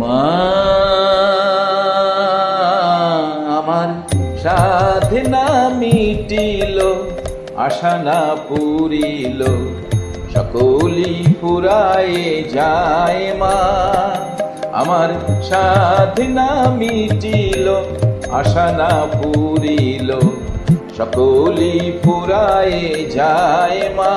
মা আমার সাধনা মিটিল, আশা না পুরিল, সকলি ফুরায়ে যায় মা। আমার সাধনা মিটিল, আশা না পুরিল, সকলি ফুরায়ে যায় মা।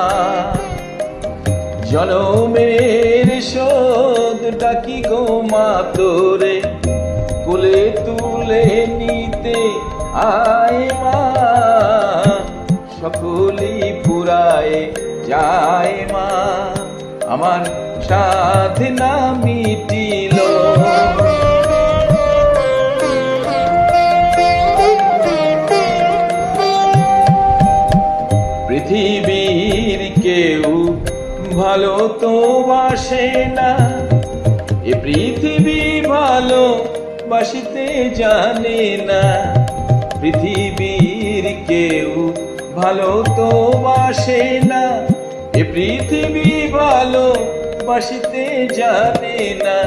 জনমের শোধ ডাকি গো মা তোরে, কোলে তুলে নিতে আয় মা। সকলি ফুরায়ে যায় মা, আমার সাধনা মিটিল। পৃথিবীর কেউ ভালো তো বাসে না, এ পৃথিবী ভালো বাসিতে জানে না। পৃথিবীর কেউ ভালো তো বাসে না, এ পৃথিবী ভালো বাসিতে জানে না।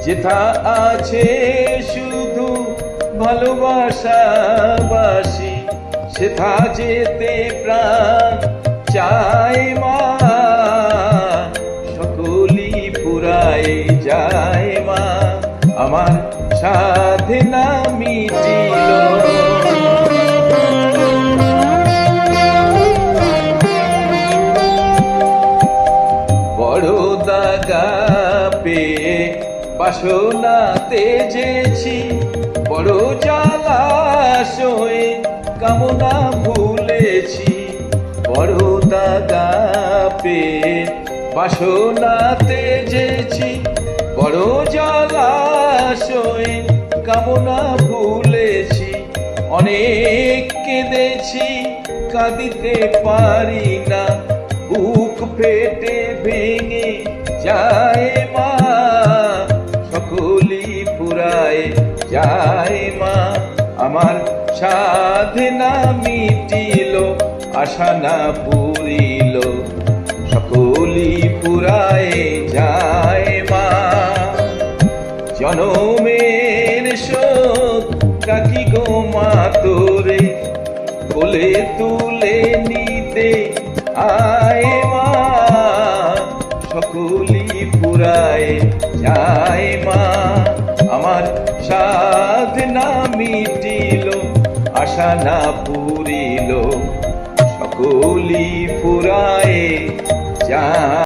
যেথা আছে শুধু ভালোবাসা বাসি, সেথা যেতে প্রাণ চায় মা। সকলি ফুরায়ে যায় মা, আমার সাধনা মিটিল। বড় দাগা পেয়ে বাসনা তেজেছি, বড় জ্বালাশয়ে কামনা ভুলেছি। বড় দাগা পেয়ে বাসনা তেজেছি, বড় জ্বালাশয়ে কামনা ভুলেছি। অনেক কেঁদেছি, কাঁদিতে পারি না, বুক ফেটে ভেঙে যায় মা। সকলি ফুরায়ে যায় মা, আমার সাধনা মিটিল, আশা না পুরিল, সকলি ফুরায়ে যায় মা। জনমের শোধ ডাকি গো মা তোরে, কোলে তুলে নিতে আয় মা। সকলি ফুরায়ে যায় মা, আমার সাধনা মিটিল, আশা না পুরিল, সকলি ফুরায়ে যায়।